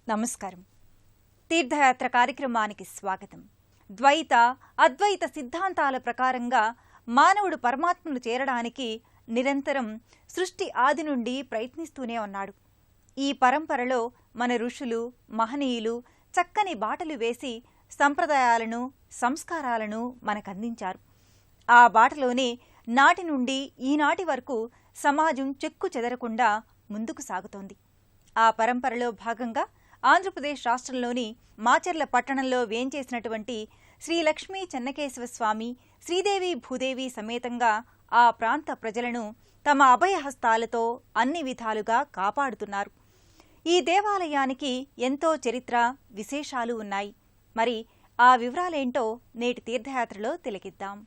నమస్కారం. తీర్థయాత్ర కార్యక్రమానికి స్వాగతం. ద్వైత అద్వైత సిద్ధాంతాల ప్రకారంగా మానవుడు పరమాత్మను చేరడానికి నిరంతరం సృష్టి ఆది నుండి ప్రయత్నిస్తూనే ఉన్నాడు. ఈ పరంపరలో మన ఋషులు మహనీయులు చక్కని బాటలు వేసి సంప్రదాయాలను సంస్కారాలను మనకందించారు. ఆ బాటలోనే నాటి నుండి ఈనాటి వరకు సమాజం చెక్కు చెదరకుండా ముందుకు సాగుతోంది. ఆ పరంపరలో భాగంగా ఆంధ్రప్రదేశ్ రాష్ట్రంలోని మాచర్ల పట్టణంలో వేంచేసినటువంటి శ్రీ లక్ష్మీ చెన్నకేశవ స్వామి, శ్రీదేవి భూదేవి సమేతంగా ఆ ప్రాంత ప్రజలను తమ అభయహస్తాలతో అన్ని విధాలుగా కాపాడుతున్నారు. ఈ దేవాలయానికి ఎంతో చరిత్ర, విశేషాలు ఉన్నాయి. మరి ఆ వివరాలేంటో నేటి తీర్థయాత్రలో తిలకిద్దాం.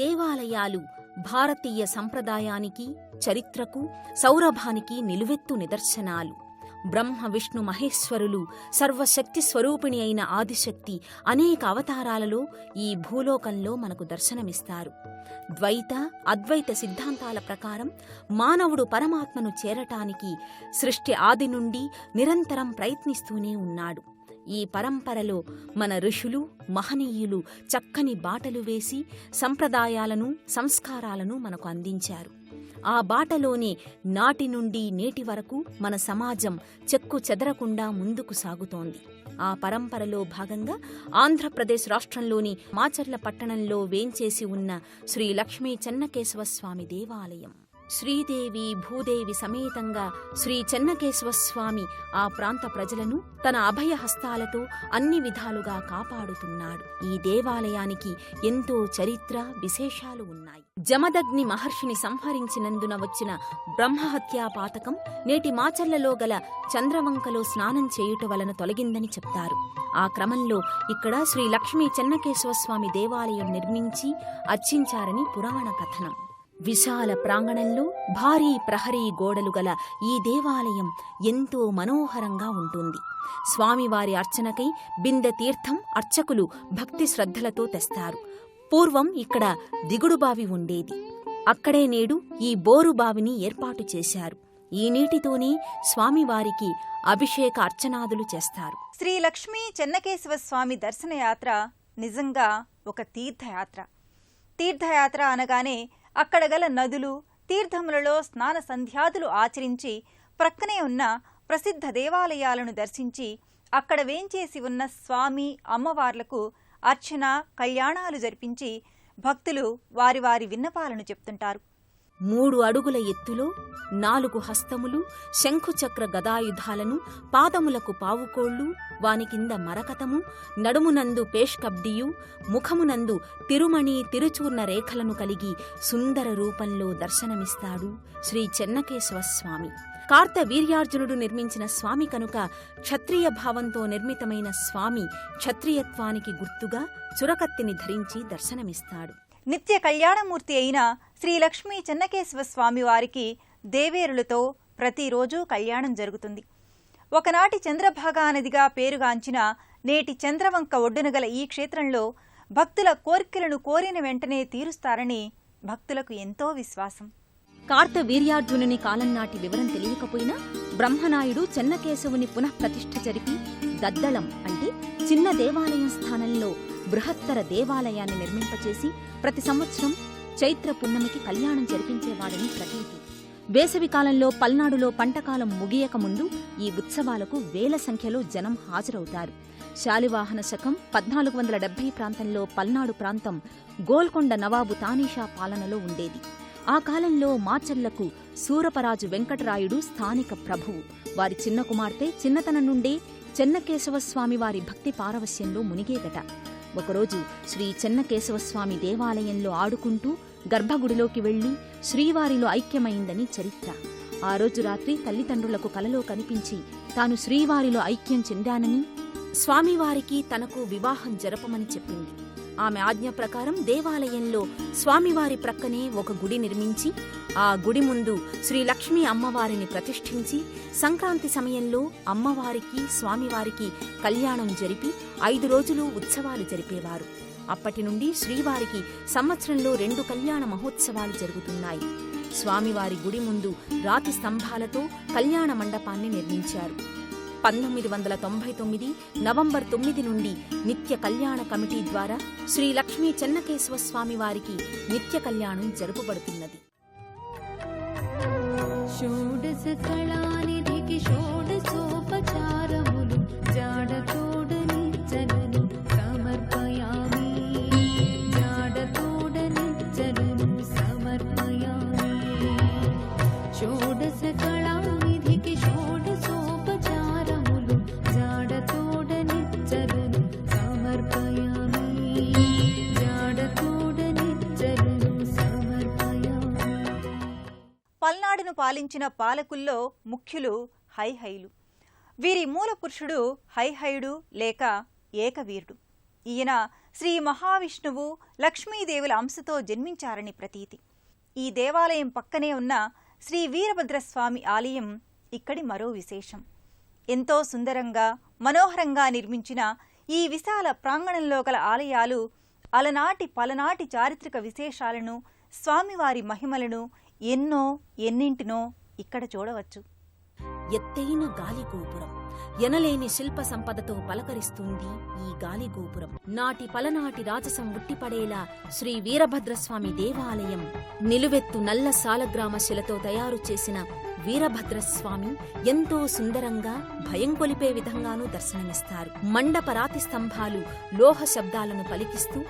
దేవాలయాలు భారతీయ సంప్రదాయానికి, చరిత్రకు, సౌరభానికి నిలువెత్తు నిదర్శనాలు. బ్రహ్మ విష్ణు మహేశ్వరులు, సర్వశక్తి స్వరూపిణి అయిన ఆదిశక్తి అనేక అవతారాలలో ఈ భూలోకంలో మనకు దర్శనమిస్తారు. ద్వైత అద్వైత సిద్ధాంతాల ప్రకారం మానవుడు పరమాత్మను చేరటానికి సృష్టి ఆది నుండి నిరంతరం ప్రయత్నిస్తూనే ఉన్నాడు. ఈ పరంపరలో మన ఋషులు మహనీయులు చక్కని బాటలు వేసి సంప్రదాయాలను సంస్కారాలను మనకు అందించారు. ఆ బాటలోనే నాటి నుండి నేటి వరకు మన సమాజం చెక్కు చెదరకుండా ముందుకు సాగుతోంది. ఆ పరంపరలో భాగంగా ఆంధ్రప్రదేశ్ రాష్ట్రంలోని మాచర్ల పట్టణంలో వేంచేసి ఉన్న శ్రీ లక్ష్మీ చెన్నకేశవ స్వామి దేవాలయం. శ్రీదేవి భూదేవి సమేతంగా శ్రీ చెన్నకేశవస్వామి ఆ ప్రాంత ప్రజలను తన అభయహస్తాలతో అన్ని విధాలుగా కాపాడుతున్నాడు. ఈ దేవాలయానికి ఎంతో చరిత్ర, విశేషాలు ఉన్నాయి. జమదగ్ని మహర్షిని సంహరించినందున వచ్చిన బ్రహ్మహత్యా పాతకం నేటి మాచర్లలో గల చంద్రవంకలో స్నానం చేయుట వలన తొలగిందని చెప్తారు. ఆ క్రమంలో ఇక్కడ శ్రీ లక్ష్మీ చెన్నకేశవస్వామి దేవాలయం నిర్మించి అర్చించారని పురాణ కథనం. విశాల ప్రాంగణంలో భారీ ప్రహరీ గోడలు గల ఈ దేవాలయం ఎంతో మనోహరంగా ఉంటుంది. స్వామివారి అర్చనకై బిందె తీర్థం అర్చకులు భక్తి శ్రద్ధలతో తెస్తారు. పూర్వం ఇక్కడ దిగుడుబావి ఉండేది. అక్కడే నేడు ఈ బోరుబావిని ఏర్పాటు చేశారు. ఈ నీటితోనే స్వామివారికి అభిషేక అర్చనాదులు చేస్తారు. శ్రీ లక్ష్మీ చెన్నకేశవ స్వామి దర్శనయాత్ర నిజంగా ఒక తీర్థయాత్ర. తీర్థయాత్ర అనగానే అక్కడ గల నదులు, తీర్థములలో స్నాన సంధ్యాదులు ఆచరించి ప్రక్కనే ఉన్న ప్రసిద్ధ దేవాలయాలను దర్శించి అక్కడ వేంచేసి ఉన్న స్వామి అమ్మవార్లకు అర్చన, కళ్యాణాలు జరిపించి భక్తులు వారి వారి విన్నపాలను చెప్తుంటారు. 3 అడుగుల ఎత్తులో 4 హస్తములు, శంఖుచక్ర గదాయుధాలను, పాదములకు పావుకోళ్లు, వాని కింద మరకతము, నడుమునందు పేష్కబ్డియు, ముఖమునందు తిరుమణి తిరుచూర్ణ రేఖలను కలిగి సుందర రూపంలో దర్శనమిస్తాడు శ్రీ చెన్నకేశవస్వామి. కార్త వీర్యార్జునుడు నిర్మించిన స్వామి కనుక క్షత్రియ భావంతో నిర్మితమైన స్వామి క్షత్రియత్వానికి గుర్తుగా చురకత్తిని ధరించి దర్శనమిస్తాడు. నిత్య కళ్యాణమూర్తి అయిన శ్రీ లక్ష్మీ చెన్నకేశవ స్వామి వారికి దేవేరులతో ప్రతిరోజు కళ్యాణం జరుగుతుంది. ఒకనాటి చంద్రభాగా నదిగా పేరుగాంచిన నేటి చంద్రవంక ఒడ్డున గల ఈ క్షేత్రంలో భక్తుల కోరికలను కోరిన వెంటనే తీరుస్తారని భక్తులకు ఎంతో విశ్వాసం. కార్త వీర్యార్జునుని కాలం నాటి వివరం తెలియకపోయినా బ్రహ్మనాయుడు చెన్నకేశవుని పునఃప్రతిష్ఠ జరిపి దద్దళం అంటే చిన్న దేవాలయం స్థానంలో బృహత్తర దేవాలయాన్ని నిర్మింపచేసి ప్రతి సంవత్సరం చైత్ర పున్నమికి కళ్యాణం జరిపించేవాడని ప్రతీతి. వేసవికాలంలో పల్నాడులో పంటకాలం ముగియక ముందు ఈ ఉత్సవాలకు వేల సంఖ్యలో జనం హాజరవుతారు. శాలివాహన శకం 1470 ప్రాంతంలో పల్నాడు ప్రాంతం గోల్కొండ నవాబు తానీషా పాలనలో ఉండేది. ఆ కాలంలో మాచర్లకు సూరపరాజు వెంకటరాయుడు స్థానిక ప్రభువు. వారి చిన్న కుమార్తె చిన్నతనం నుండే చెన్నకేశవస్వామి వారి భక్తి పారవస్యంలో మునిగేదట. ఒకరోజు శ్రీ చెన్నకేశవస్వామి దేవాలయంలో ఆడుకుంటూ గర్భగుడిలోకి వెళ్లి శ్రీవారిలో ఐక్యమైందని చరిత్ర. ఆ రోజు రాత్రి తల్లిదండ్రులకు కలలో కనిపించి తాను శ్రీవారిలో ఐక్యం చెందానని, స్వామివారికి తనకు వివాహం జరపమని చెప్పింది. ఆమె ఆజ్ఞ ప్రకారం దేవాలయంలో స్వామివారి ప్రక్కనే ఒక గుడి నిర్మించి ఆ గుడి ముందు శ్రీ లక్ష్మీ అమ్మవారిని ప్రతిష్ఠించి సంక్రాంతి సమయంలో అమ్మవారికి స్వామివారికి కళ్యాణం జరిపి 5 రోజులు ఉత్సవాలు జరిపేవారు. అప్పటి నుండి శ్రీవారికి సంవత్సరంలో 2 కళ్యాణ మహోత్సవాలు జరుగుతున్నాయి. స్వామివారి గుడి ముందు రాతి స్తంభాలతో కళ్యాణ మండపాన్ని నిర్మించారు. 1999 నవంబర్ 9 నుండి నిత్య కళ్యాణ కమిటీ ద్వారా శ్రీ లక్ష్మీ చెన్నకేశవ స్వామి వారికి నిత్య కళ్యాణం జరుపబడుతున్నది. షోడశ కళానిధికి షోడశోపచారములు జాడతోడని జనులు సమర్పయామి, జాడతోడని జనులు సమర్పయామి. షోడశ కళానిధికి షోడశోపచారములు జాడతోడని జనులు సమర్పయామి, జాడతోడని జనులు సమర్పయామి. పల్నాడును పాలించిన పాలకుల్లో ముఖ్యులు హైహైలు. వీరి మూల పురుషుడు హైహయుడు లేక ఏకవీరుడు. ఈయన శ్రీ మహావిష్ణువు లక్ష్మీదేవుల అంశతో జన్మించారని ప్రతీతి. ఈ దేవాలయం పక్కనే ఉన్న శ్రీ వీరభద్రస్వామి ఆలయం ఇక్కడి మరో విశేషం. ఎంతో సుందరంగా మనోహరంగా నిర్మించిన ఈ విశాల ప్రాంగణంలో గల ఆలయాలు అలనాటి పలనాటి చారిత్రక విశేషాలను, స్వామివారి మహిమలను ఎన్నింటినో ఇక్కడ చూడవచ్చు. ఎత్తైన గాలిగోపురం, ఎనలేని శిల్ప సంపదతో పలకరిస్తుంది ఈ గాలిగోపురం. నాటి పలనాటి రాజసం ఉట్టిపడేలా శ్రీ వీరభద్రస్వామి దేవాలయం నిలువెత్తు నల్ల సాలగ్రామ శిలతో తయారు చేసిన వీరభద్రస్వామి ఎంతో సుందరంగా భయం కొలిపే విధంగానూ దర్శనమిస్తారు. మండప రాతి స్తంభాలు లోహ శబ్దాలను పలికిస్తూ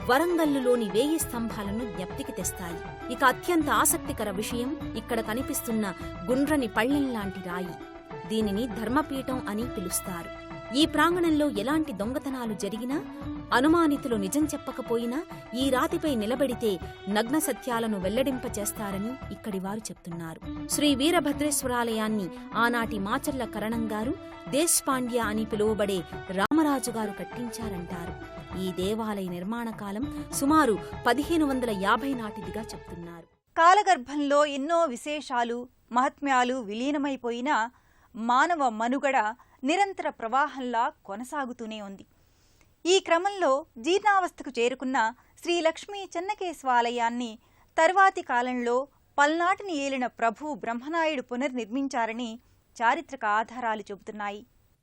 వరంగల్లులోని 1000 స్తంభాలను జ్ఞప్తికి తెస్తాయి. ఇక అత్యంత ఆసక్తికర విషయం ఇక్కడ కనిపిస్తున్న గుండ్రని పళ్ళెంలాంటి రాయి. దీనిని ధర్మపీఠం అని పిలుస్తారు. ఈ ప్రాంగణంలో ఎలాంటి దొంగతనాలు జరిగినా, అనుమానితులు నిజం చెప్పకపోయినా ఈ రాతిపై నిలబెడితే నగ్న సత్యాలను వెల్లడింపచేస్తారని ఇక్కడి వారు చెప్తున్నారు. శ్రీ వీరభద్రేశ్వరాలయాన్ని ఆనాటి మాచర్ల కరణంగారు, దేశ్పాండ్య అని పిలువబడే రామరాజుగారు కట్టించారంటారు. ఈ దేవాలయ నిర్మాణ కాలం సుమారు 1550 నాటిదిగా చెప్తున్నారు. కాలగర్భంలో ఎన్నో విశేషాలు, మహాత్మ్యాలు విలీనమైపోయినా మానవ మనుగడ నిరంతర ప్రవాహంలా కొనసాగుతూనే ఉంది. ఈ క్రమంలో జీర్ణావస్థకు చేరుకున్న శ్రీ లక్ష్మీ చెన్నకేశవాలయాన్ని తర్వాతి కాలంలో పల్నాటిని ఏలిన ప్రభు బ్రహ్మనాయుడు పునర్నిర్మించారని చారిత్రక ఆధారాలు చెబుతున్నాయి.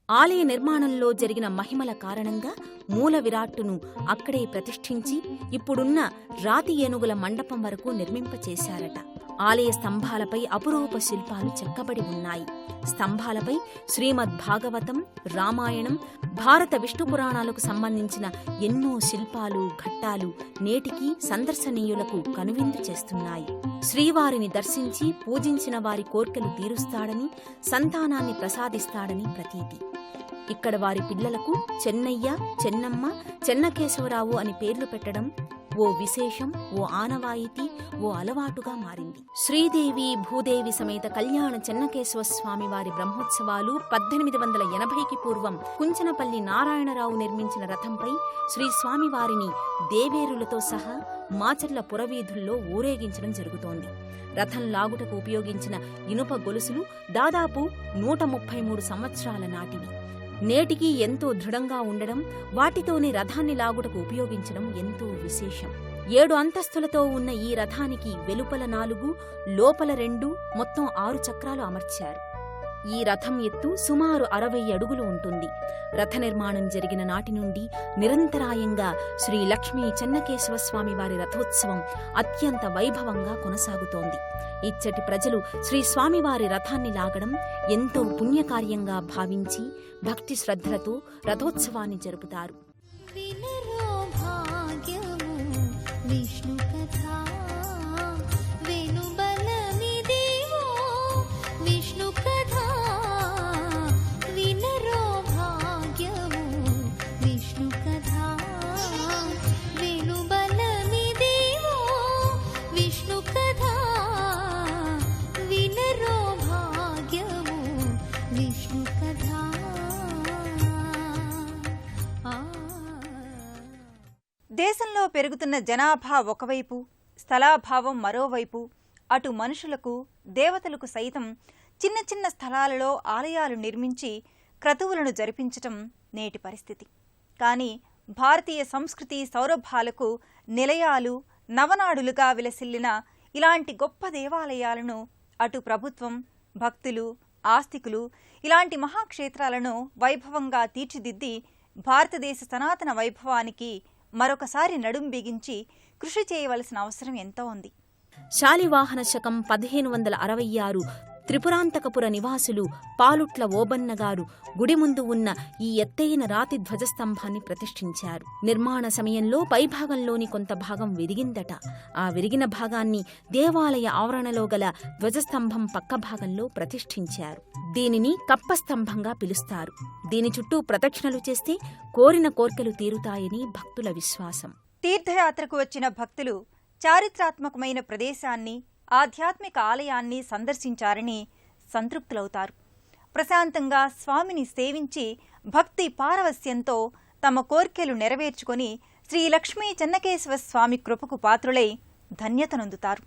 ఆలయ నిర్మాణంలో జరిగిన మహిమల కారణంగా మూల విరాట్టును అక్కడే ప్రతిష్ఠించి ఇప్పుడున్న రాతి ఏనుగుల మండపం వరకు నిర్మింపచేశారట. ఆలయ స్తంభాలపై అపురూప శిల్పాలు చెక్కబడి ఉన్నాయి. స్తంభాలపై శ్రీమద్ భాగవతం, రామాయణం, భారత విష్ణు పురాణాలకు సంబంధించిన ఎన్నో శిల్పాలు, ఘట్టాలు నేటికి సందర్శనీయులకు కనువిందు చేస్తున్నాయి. శ్రీవారిని దర్శించి పూజించిన వారి కోర్కెలు తీరుస్తాడని, సంతానాన్ని ప్రసాదిస్తాడని ప్రతీతి. ఇక్కడ వారి పిల్లలకు చెన్నయ్య, చెన్నమ్మ, చెన్నకేశవరావు అని పేర్లు పెట్టడం ఓ విశేషం, ఓ ఆనవాయితీ, ఓ అలవాటుగా మారింది. శ్రీదేవి భూదేవి సమేత కళ్యాణ చెన్నకేశవ స్వామి వారి బ్రహ్మోత్సవాలు 1880కి పూర్వం కుంచనపల్లి నారాయణరావు నిర్మించిన రథంపై శ్రీ స్వామివారిని దేవేరులతో సహా మాచర్ల పురవీధుల్లో ఊరేగించడం జరుగుతోంది. రథం లాగుటకు ఉపయోగించిన ఇనుప గొలుసులు దాదాపు 133 సంవత్సరాల నాటివి. నేటికి ఎంతో దృఢంగా ఉండడం, వాటితోనే రథాన్ని లాగుటకు ఉపయోగించడం ఎంతో విశేషం. 7 అంతస్తులతో ఉన్న ఈ రథానికి వెలుపల 4, లోపల 2, మొత్తం 6 చక్రాలు అమర్చారు. ఈ రథం ఎత్తు సుమారు 60 అడుగులు ఉంటుంది. రథ నిర్మాణం జరిగిన నాటి నుండి నిరంతరాయంగా శ్రీ లక్ష్మీ చెన్నకేశవ స్వామి వారి రథోత్సవం అత్యంత వైభవంగా కొనసాగుతోంది. ఇచ్చటి ప్రజలు శ్రీ స్వామివారి రథాన్ని లాగడం ఎంతో పుణ్యకార్యంగా భావించి భక్తి శ్రద్ధలతో రథోత్సవాన్ని జరుపుతారు. దేశంలో పెరుగుతున్న జనాభా ఒకవైపు, స్థలాభావం మరోవైపు, అటు మనుషులకు దేవతలకు సైతం చిన్న చిన్న స్థలాలలో ఆలయాలు నిర్మించి క్రతువులను జరిపించటం నేటి పరిస్థితి. కానీ భారతీయ సంస్కృతి సౌరభాలకు నిలయాలు, నవనాడులుగా విలసిల్లిన ఇలాంటి గొప్ప దేవాలయాలను అటు ప్రభుత్వం, భక్తులు, ఆస్తికులు ఇలాంటి మహాక్షేత్రాలను వైభవంగా తీర్చిదిద్ది భారతదేశ సనాతన వైభవానికి మరొకసారి నడుం బిగించి కృషి చేయవలసిన అవసరం ఎంతో ఉంది. శాలివాహన శకం 1566 త్రిపురాంతకపుర నివాసులు పాలుట్ల ఓబన్న గారు గుడి ముందు ఉన్న ఈ ఎత్తైన రాతి ధ్వజస్తంభాన్ని ప్రతిష్ఠించారు. నిర్మాణ సమయంలో పైభాగంలోని కొంత భాగం విరిగిందట. ఆ విరిగిన భాగాన్ని దేవాలయ ఆవరణలో గల ధ్వజస్తంభం పక్క భాగంలో ప్రతిష్ఠించారు. దీనిని కప్పస్తంభంగా పిలుస్తారు. దీని చుట్టూ ప్రదక్షిణలు చేస్తే కోరిన కోర్కెలు తీరుతాయని భక్తుల విశ్వాసం. తీర్థయాత్రకు వచ్చిన భక్తులు చారిత్రాత్మకమైన ప్రదేశాన్ని, ఆధ్యాత్మిక ఆలయాన్ని సందర్శించారని సంతృప్తులవుతారు. ప్రశాంతంగా స్వామిని సేవించి భక్తి పారవస్యంతో తమ కోర్కెలు నెరవేర్చుకొని శ్రీ లక్ష్మీ చెన్నకేశవ స్వామి కృపకు పాత్రులై ధన్యతనొందుతారు.